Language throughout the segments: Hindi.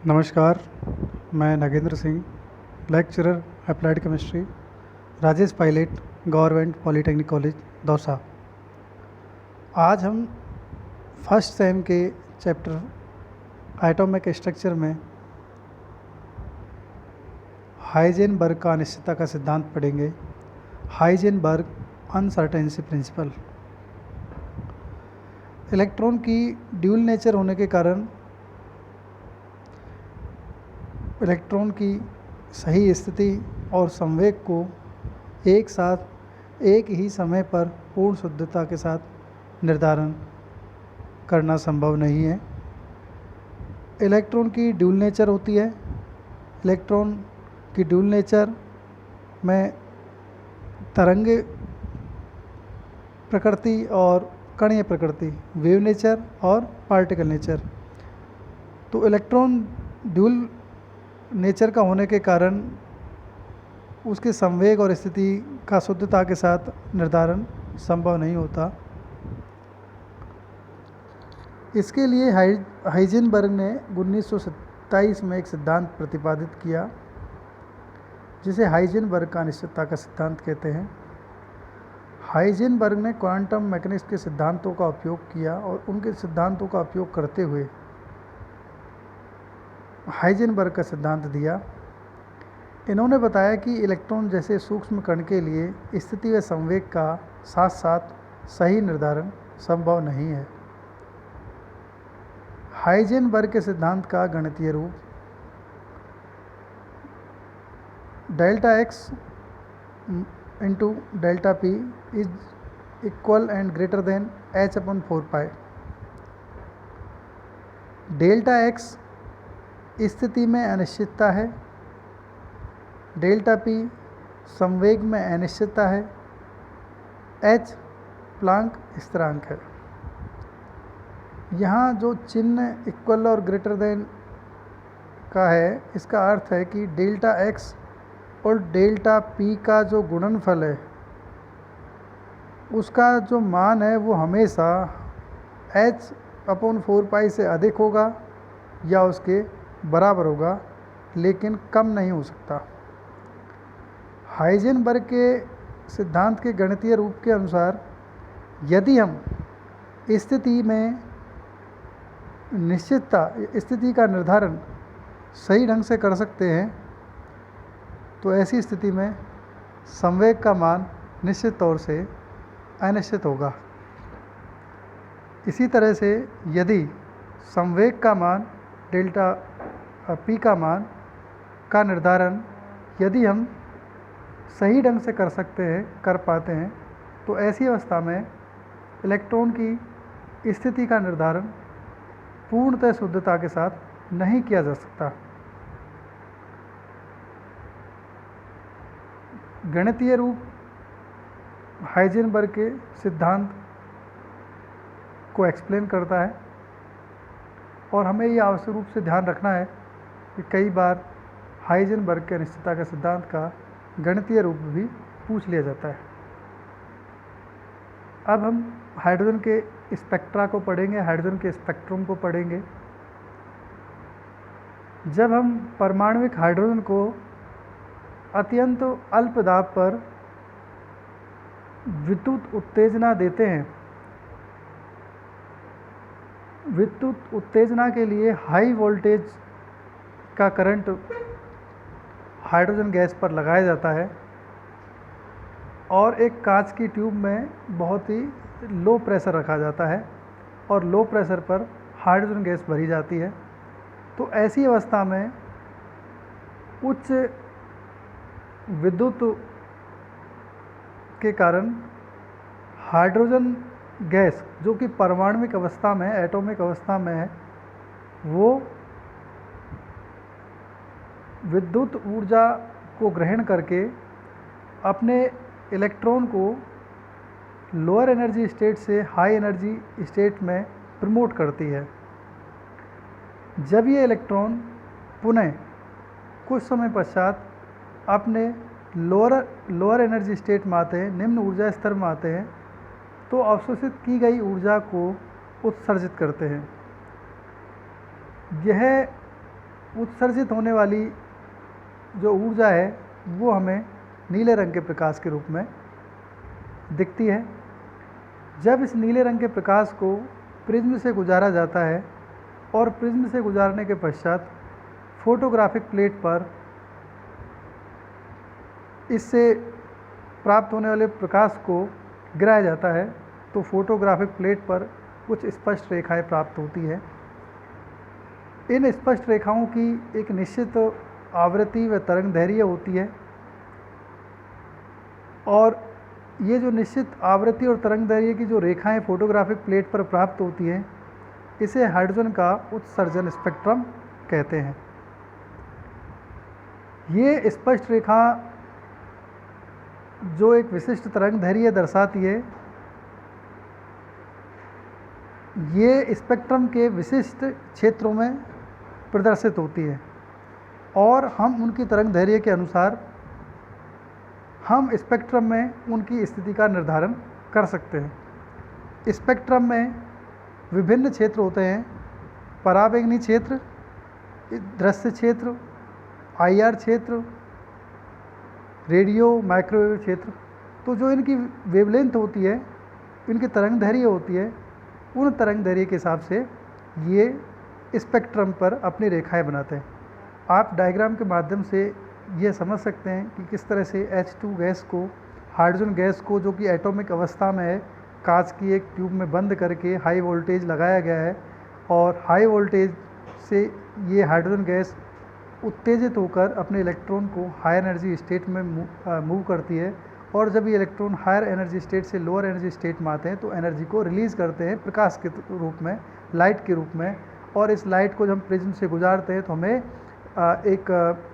नमस्कार, मैं Nagendra Singh, lecturer applied chemistry, Rajesh Pilot, government polytechnic college, Dausa. आज हम फर्स्ट सेम के चैप्टर एटॉमिक स्ट्रक्चर में हाइजेनबर्ग का अनिश्चितता का सिद्धांत पढ़ेंगे। Heisenberg uncertainty principle. इलेक्ट्रॉन की ड्यूल नेचर होने के कारण इलेक्ट्रॉन की सही स्थिति और संवेग को एक साथ एक ही समय पर पूर्ण शुद्धता के साथ निर्धारण करना संभव नहीं है। इलेक्ट्रॉन की ड्यूल नेचर होती है। इलेक्ट्रॉन की ड्यूल नेचर में तरंग प्रकृति और कणीय प्रकृति, वेव नेचर और पार्टिकल नेचर। तो इलेक्ट्रॉन ड्यूल नेचर का होने के कारण उसके संवेग और स्थिति का शुद्धता के साथ निर्धारण संभव नहीं होता। इसके लिए हाइजेनबर्ग ने 1927 में एक सिद्धांत प्रतिपादित किया जिसे हाइजेनबर्ग का अनिश्चितता का सिद्धांत कहते हैं। हाइजेनबर्ग ने क्वांटम मैकेनिक्स के सिद्धांतों का उपयोग किया और उनके सिद्धांतों का उपयोग करते हुए हाइजेनबर्ग का सिद्धांत दिया। इन्होंने बताया कि इलेक्ट्रॉन जैसे सूक्ष्म कण के लिए स्थिति व संवेग का साथ साथ सही निर्धारण संभव नहीं है। हाइजेनबर्ग के सिद्धांत का गणितीय रूप delta x into delta P is equal and greater than h/4π। Delta x स्थिति में अनिश्चितता है, डेल्टा पी संवेग में अनिश्चितता है, h प्लांक स्थिरांक है। यहाँ जो चिन्ह इक्वल और ग्रेटर देन का है, इसका अर्थ है कि डेल्टा एक्स और डेल्टा पी का जो गुणनफल है उसका जो मान है वो हमेशा h/4π से अधिक होगा या उसके बराबर होगा, लेकिन कम नहीं हो सकता। हाइजेनबर्ग के सिद्धांत के गणितीय रूप के अनुसार यदि हम स्थिति में निश्चितता स्थिति का निर्धारण सही ढंग से कर सकते हैं तो ऐसी स्थिति में संवेग का मान निश्चित तौर से अनिश्चित होगा। इसी तरह से यदि संवेग का मान डेल्टा पी का मान का निर्धारण यदि हम सही ढंग से कर पाते हैं तो ऐसी अवस्था में इलेक्ट्रॉन की स्थिति का निर्धारण पूर्णतः शुद्धता के साथ नहीं किया जा सकता। गणितीय रूप हाइजेनबर्ग के सिद्धांत को एक्सप्लेन करता है और हमें ये आवश्यक रूप से ध्यान रखना है कि कई बार हाइजेनबर्ग के अनिश्चितता के सिद्धांत का गणितीय रूप भी पूछ लिया जाता है। अब हम हाइड्रोजन के स्पेक्ट्रा को पढ़ेंगे, हाइड्रोजन के स्पेक्ट्रम को पढ़ेंगे। जब हम परमाणविक हाइड्रोजन को अत्यंत अल्प दाब पर विद्युत उत्तेजना देते हैं, विद्युत उत्तेजना के लिए हाई वोल्टेज का करंट हाइड्रोजन गैस पर लगाया जाता है और एक कांच की ट्यूब में बहुत ही लो प्रेशर रखा जाता है और लो प्रेशर पर हाइड्रोजन गैस भरी जाती है। तो ऐसी अवस्था में उच्च विद्युत के कारण हाइड्रोजन गैस जो कि परमाणविक अवस्था में, एटॉमिक अवस्था में है, वो विद्युत ऊर्जा को ग्रहण करके अपने इलेक्ट्रॉन को लोअर एनर्जी स्टेट से हाई एनर्जी स्टेट में प्रमोट करती है। जब ये इलेक्ट्रॉन पुनः कुछ समय पश्चात अपने लोअर एनर्जी स्टेट में आते हैं, निम्न ऊर्जा स्तर में आते हैं, तो अवशोषित की गई ऊर्जा को उत्सर्जित करते हैं। यह उत्सर्जित होने वाली जो ऊर्जा है वो हमें नीले रंग के प्रकाश के रूप में दिखती है। जब इस नीले रंग के प्रकाश को प्रिज्म से गुजारा जाता है और प्रिज्म से गुजारने के पश्चात फोटोग्राफिक प्लेट पर इससे प्राप्त होने वाले प्रकाश को गिराया जाता है, तो फोटोग्राफिक प्लेट पर कुछ स्पष्ट रेखाएं प्राप्त होती हैं। इन स्पष्ट रेखाओं की एक निश्चित आवृत्ति व तरंग दैर्घ्य होती है और ये जो निश्चित आवृत्ति और तरंग दैर्घ्य की जो रेखाएं फोटोग्राफिक प्लेट पर प्राप्त होती हैं, इसे हाइड्रोजन का उत्सर्जन स्पेक्ट्रम कहते हैं। ये स्पष्ट रेखा जो एक विशिष्ट तरंग दैर्घ्य दर्शाती है, ये स्पेक्ट्रम के विशिष्ट क्षेत्रों में प्रदर्शित होती है और हम उनकी तरंग दैर्घ्य के अनुसार हम स्पेक्ट्रम में उनकी स्थिति का निर्धारण कर सकते हैं। स्पेक्ट्रम में विभिन्न क्षेत्र होते हैं, पराबैंगनी क्षेत्र, दृश्य क्षेत्र, IR क्षेत्र, रेडियो माइक्रोवेव क्षेत्र। तो जो इनकी वेवलेंथ होती है, इनकी तरंग दैर्घ्य होती है, उन तरंग दैर्घ्य के हिसाब से ये स्पेक्ट्रम पर अपनी रेखाएं बनाते हैं। आप डायग्राम के माध्यम से ये समझ सकते हैं कि किस तरह से H2 गैस को, हाइड्रोजन गैस को जो कि एटॉमिक अवस्था में है, कांच की एक ट्यूब में बंद करके हाई वोल्टेज लगाया गया है और हाई वोल्टेज से ये हाइड्रोजन गैस उत्तेजित होकर अपने इलेक्ट्रॉन को हायर एनर्जी स्टेट में मूव करती है और जब ये इलेक्ट्रॉन हायर एनर्जी स्टेट से लोअर एनर्जी स्टेट में आते हैं तो एनर्जी को रिलीज़ करते हैं प्रकाश के रूप में, लाइट के रूप में। और इस लाइट को जब हम प्रिज्म से गुजारते हैं तो हमें एक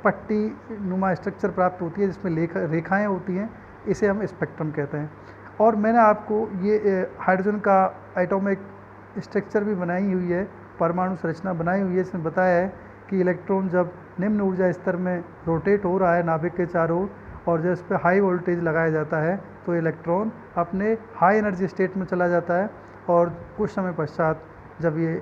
पट्टी नुमा स्ट्रक्चर प्राप्त होती है जिसमें रेखाएं होती हैं, इसे हम स्पेक्ट्रम कहते हैं। और मैंने आपको ये हाइड्रोजन का एटॉमिक स्ट्रक्चर भी बनाई हुई है, परमाणु संरचना बनाई हुई है, इसमें बताया है कि इलेक्ट्रॉन जब निम्न ऊर्जा स्तर में रोटेट हो रहा है नाभिक के चारों ओर और जब इस पर हाई वोल्टेज लगाया जाता है तो इलेक्ट्रॉन अपने हाई एनर्जी स्टेट में चला जाता है और कुछ समय पश्चात जब ये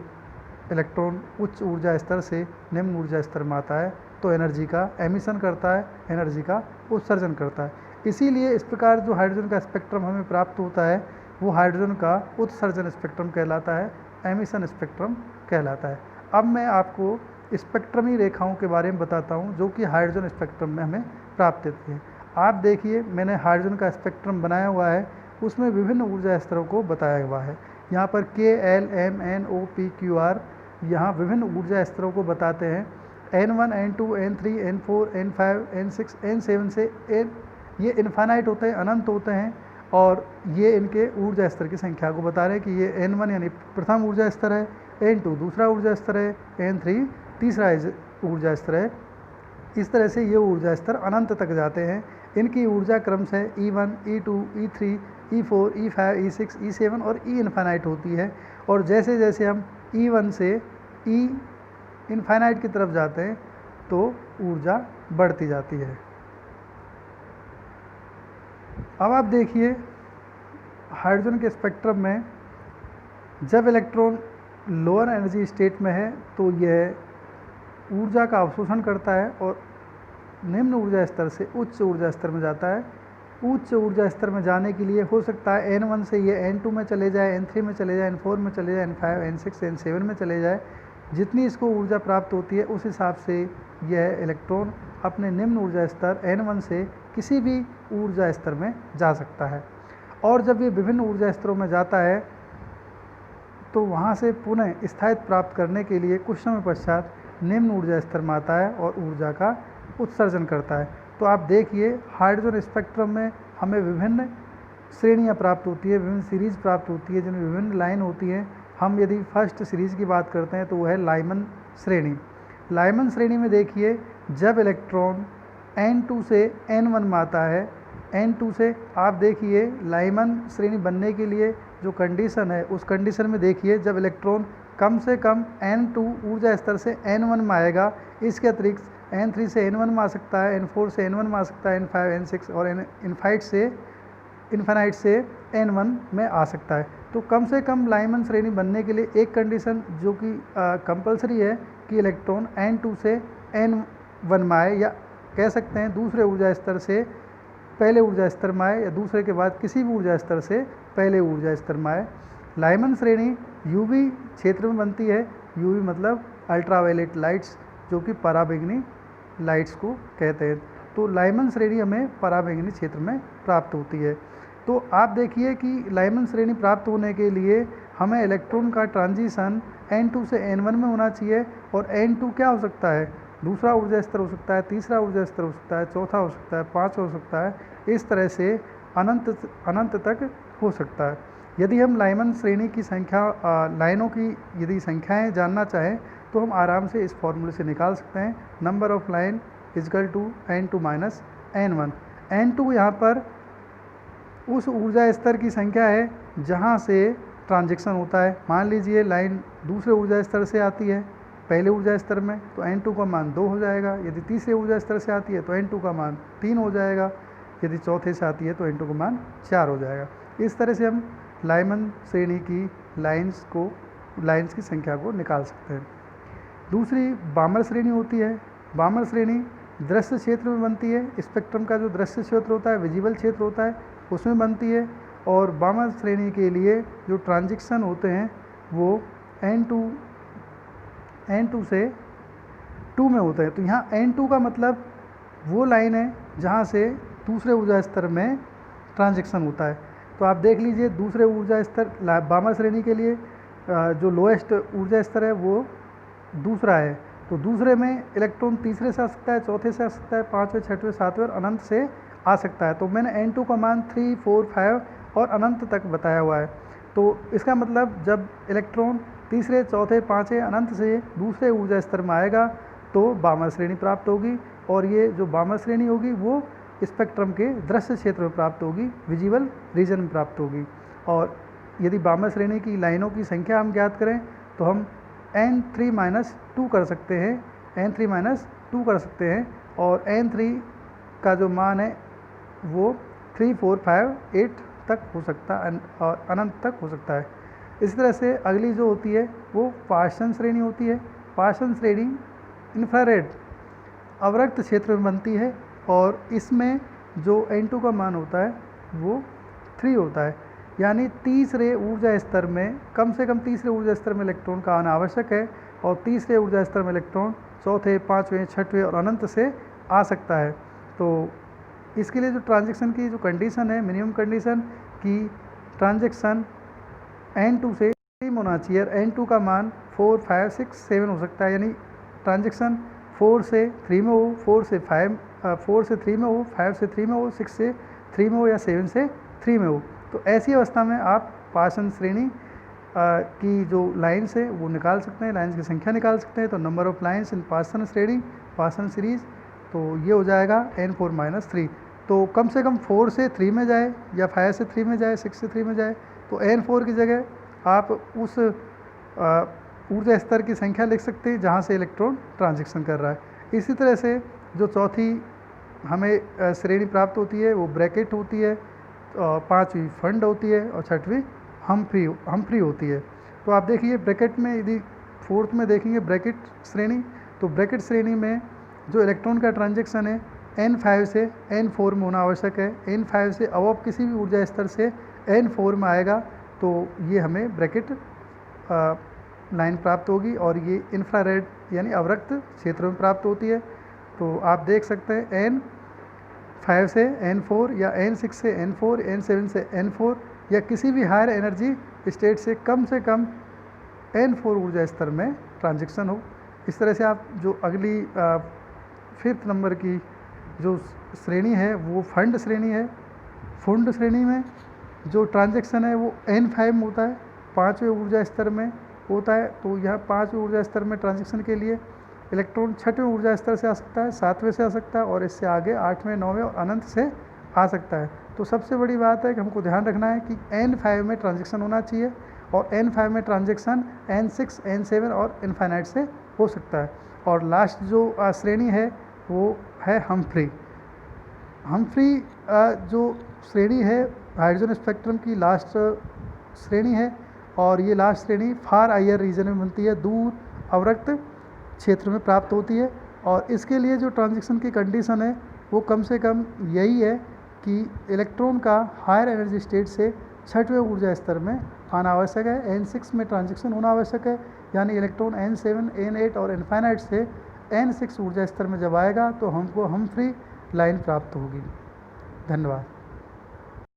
इलेक्ट्रॉन उच्च ऊर्जा स्तर से निम्न ऊर्जा स्तर में आता है तो एनर्जी का एमिशन करता है, एनर्जी का उत्सर्जन करता है। इसीलिए इस प्रकार जो हाइड्रोजन का स्पेक्ट्रम हमें प्राप्त होता है वो हाइड्रोजन का उत्सर्जन स्पेक्ट्रम कहलाता है, एमिशन स्पेक्ट्रम कहलाता है। अब मैं आपको स्पेक्ट्रमी रेखाओं के बारे में बताता हूँ जो कि हाइड्रोजन स्पेक्ट्रम में हमें प्राप्त होती हैं। आप देखिए, मैंने हाइड्रोजन का स्पेक्ट्रम बनाया हुआ है, उसमें विभिन्न ऊर्जा स्तरों को बताया हुआ है। यहाँ पर K, L, M, N, O, P, Q, R यहाँ विभिन्न ऊर्जा स्तरों को बताते हैं। N1, N2, N3, N4, N5, N6, N7 से N, ये इन्फानाइट होते हैं, अनंत होते हैं और ये इनके ऊर्जा स्तर की संख्या को बता रहे हैं कि ये N1 यानी प्रथम ऊर्जा स्तर है, N2 दूसरा ऊर्जा स्तर है, N3 तीसरा ऊर्जा स्तर है। इस तरह से ये ऊर्जा स्तर अनंत तक जाते हैं। इनकी ऊर्जा क्रम से E1, E2, E3, E4, E5, E6, E7 और E इन्फानाइट होती है और जैसे जैसे हम E1 से E इन्फानाइट की तरफ जाते हैं तो ऊर्जा बढ़ती जाती है। अब आप देखिए, हाइड्रोजन के स्पेक्ट्रम में जब इलेक्ट्रॉन लोअर एनर्जी स्टेट में है तो यह ऊर्जा का अवशोषण करता है और निम्न ऊर्जा स्तर से उच्च ऊर्जा स्तर में जाता है। उच्च ऊर्जा स्तर में जाने के लिए हो सकता है N1 से ये N2 में चले जाए, N3 में चले जाए, N4 में चले जाए, N5, N6, N7 में चले जाए। जितनी इसको ऊर्जा प्राप्त होती है उस हिसाब से यह इलेक्ट्रॉन अपने निम्न ऊर्जा स्तर N1 से किसी भी ऊर्जा स्तर में जा सकता है और जब ये विभिन्न ऊर्जा स्तरों में जाता है तो वहाँ से पुनः स्थायित्व प्राप्त करने के लिए कुछ समय पश्चात निम्न ऊर्जा स्तर में आता है और ऊर्जा का उत्सर्जन करता है। तो आप देखिए, हाइड्रोजन स्पेक्ट्रम में हमें विभिन्न श्रेणियाँ प्राप्त होती है, विभिन्न सीरीज़ प्राप्त होती है जिनमें विभिन्न लाइन होती हैं। हम यदि फर्स्ट सीरीज़ की बात करते हैं तो वह है लाइमन श्रेणी। लाइमन श्रेणी में देखिए, जब इलेक्ट्रॉन N2 से N1 में आता है, N2 से आप देखिए लाइमन श्रेणी बनने के लिए जो कंडीशन है उस कंडीशन में देखिए, जब इलेक्ट्रॉन कम से कम N2 ऊर्जा स्तर से N1 में आएगा, इसके अतिरिक्त N3 से N1 में आ सकता है, N4 से N1 में आ सकता है, N5, N6 और N5 से इन्फिनाइट से N1 में आ सकता है। तो कम से कम लाइमन श्रेणी बनने के लिए एक कंडीशन जो कि कंपलसरी है कि इलेक्ट्रॉन N2 से N1 में आए, या कह सकते हैं दूसरे ऊर्जा स्तर से पहले ऊर्जा स्तर में आए, या दूसरे के बाद किसी भी ऊर्जा स्तर से पहले ऊर्जा स्तर में आए। लाइमन श्रेणी यूवी क्षेत्र में बनती है। यूवी मतलब अल्ट्रावायलेट लाइट्स, जो कि पराबैंगनी लाइट्स को कहते हैं। तो लाइमन श्रेणी हमें पराबैंगनी क्षेत्र में प्राप्त होती है। तो आप देखिए कि लाइमन श्रेणी प्राप्त होने के लिए हमें इलेक्ट्रॉन का ट्रांजिशन N2 से N1 में होना चाहिए, और N2 क्या हो सकता है, दूसरा ऊर्जा स्तर हो सकता है, तीसरा ऊर्जा स्तर हो सकता है, चौथा हो सकता है, पाँचवा हो सकता है, इस तरह से अनंत तक हो सकता है। यदि हम लाइमन श्रेणी की संख्या लाइनों की यदि संख्याएं जानना चाहें तो हम आराम से इस फॉर्मूले से निकाल सकते हैं। Number of line is equal to N2 minus N1। N2 यहाँ पर उस ऊर्जा स्तर की संख्या है जहाँ से ट्रांजैक्शन होता है। मान लीजिए लाइन दूसरे ऊर्जा स्तर से आती है पहले ऊर्जा स्तर में, तो N2 का मान 2 हो जाएगा। यदि तीसरे ऊर्जा स्तर से आती है तो N2 का मान 3 हो जाएगा। यदि चौथे से आती है तो N2 का मान 4 हो जाएगा। इस तरह से हम लाइमन श्रेणी की लाइन्स की संख्या को निकाल सकते हैं। दूसरी बामर श्रेणी होती है। बामर श्रेणी दृश्य क्षेत्र में बनती है। स्पेक्ट्रम का जो दृश्य क्षेत्र होता है, विजिबल क्षेत्र होता है, उसमें बनती है। और बामर श्रेणी के लिए जो ट्रांजिशन होते हैं वो N2 से 2 में होते हैं। तो यहाँ N2 का मतलब वो लाइन है जहाँ से दूसरे ऊर्जा स्तर में ट्रांजिशन होता है। तो आप देख लीजिए दूसरे ऊर्जा स्तर बामर श्रेणी के लिए जो लोएस्ट ऊर्जा स्तर है वो दूसरा है। तो दूसरे में इलेक्ट्रॉन तीसरे से आ सकता है, चौथे से आ सकता है, पाँचवें, छठवें, सातवें और अनंत से आ सकता है। तो मैंने N2 का मान 3, 4, 5 और अनंत तक बताया हुआ है। तो इसका मतलब जब इलेक्ट्रॉन तीसरे, चौथे, पाँचवें, अनंत से दूसरे ऊर्जा स्तर में आएगा तो बामर श्रेणी प्राप्त होगी। और ये जो बामर श्रेणी होगी वो स्पेक्ट्रम के दृश्य क्षेत्र में प्राप्त होगी, विजिबल रीजन में प्राप्त होगी। और यदि बामर श्रेणी की लाइनों की संख्या हम ज्ञात करें तो हम N3-2 कर सकते हैं, N3 -2 कर सकते हैं। और N3 का जो मान है वो 3, 4, 5, 8 तक हो सकता है और अनंत तक हो सकता है। इस तरह से अगली जो होती है वो पार्सन श्रेणी होती है। पार्सन श्रेणी इंफ्रारेड अवरक्त क्षेत्र में बनती है और इसमें जो N2 का मान होता है वो 3 होता है। यानी तीसरे ऊर्जा स्तर में कम से कम तीसरे ऊर्जा स्तर में इलेक्ट्रॉन का आना आवश्यक है, और तीसरे ऊर्जा स्तर में इलेक्ट्रॉन चौथे, पाँचवें, छठवें और अनंत से आ सकता है। तो इसके लिए जो ट्रांजैक्शन की जो कंडीशन है, मिनिमम कंडीशन की ट्रांजैक्शन N2 से 3 होना चाहिए। N2 का मान 4, 5, 6, 7 हो सकता है। यानी ट्रांजैक्शन 4 से 3 में हो, 4 से 3 में हो, 5 से 3 में हो, 6 से 3 में हो या 7 से 3 में हो। तो ऐसी अवस्था में आप पार्सन श्रेणी की जो लाइन्स है वो निकाल सकते हैं, लाइन्स की संख्या निकाल सकते हैं। तो नंबर ऑफ लाइन्स इन पार्सन श्रेणी, पार्सन सीरीज, तो ये हो जाएगा N4-3। तो कम से कम 4 से 3 में जाए या 5 से 3 में जाए, 6 से 3 में जाए, तो N4 की जगह आप उस ऊर्जा स्तर की संख्या लिख सकते हैं जहाँ से इलेक्ट्रॉन ट्रांजैक्शन कर रहा है। इसी तरह से जो चौथी हमें श्रेणी प्राप्त होती है वो ब्रैकेट होती है, पाँचवीं फंड होती है और छठवीं हमफ्री होती है। तो आप देखिए ब्रैकेट में यदि फोर्थ में देखेंगे ब्रैकेट श्रेणी, तो ब्रैकेट श्रेणी में जो इलेक्ट्रॉन का ट्रांजैक्शन है N5 से N4 में होना आवश्यक है। N5 से अबव किसी भी ऊर्जा स्तर से N4 में आएगा तो ये हमें ब्रैकेट लाइन प्राप्त होगी, और ये इंफ्रारेड यानी अवरक्त क्षेत्र में प्राप्त होती है। तो आप देख सकते हैं N5 से N4 या N6 से N4, N7 से N4 या किसी भी हायर एनर्जी स्टेट से कम N4 ऊर्जा स्तर में ट्रांजैक्शन हो। इस तरह से आप जो अगली 5th नंबर की जो श्रेणी है वो फंड श्रेणी है। फंड श्रेणी में जो ट्रांजैक्शन है वो N5 में होता है, 5वें ऊर्जा स्तर में होता है। तो यह 5वें ऊर्जा स्तर में ट्रांजैक्शन के लिए इलेक्ट्रॉन 6वें ऊर्जा स्तर से आ सकता है, 7वें से आ सकता है और इससे आगे 8वें, 9वें और अनंत से आ सकता है। तो सबसे बड़ी बात है कि हमको ध्यान रखना है कि N5 में ट्रांजैक्शन होना चाहिए, और N5 में ट्रांजैक्शन N6, N7 और इन्फाइनाइट से हो सकता है। और लास्ट जो श्रेणी है वो है हमफ्री। हमफ्री जो श्रेणी है हाइड्रोजन स्पेक्ट्रम की लास्ट श्रेणी है और ये लास्ट श्रेणी फार हायर रीजन में मिलती है, दूर अवरक्त क्षेत्र में प्राप्त होती है। और इसके लिए जो ट्रांजिशन की कंडीशन है वो कम से कम यही है कि इलेक्ट्रॉन का हायर एनर्जी स्टेट से छठवें ऊर्जा स्तर में आना आवश्यक है। N6 में ट्रांजिशन होना आवश्यक है, यानी इलेक्ट्रॉन N7, N8 और इनफाइनाइट से N6 ऊर्जा स्तर में जब आएगा तो हमको हमफ्री लाइन प्राप्त होगी। धन्यवाद।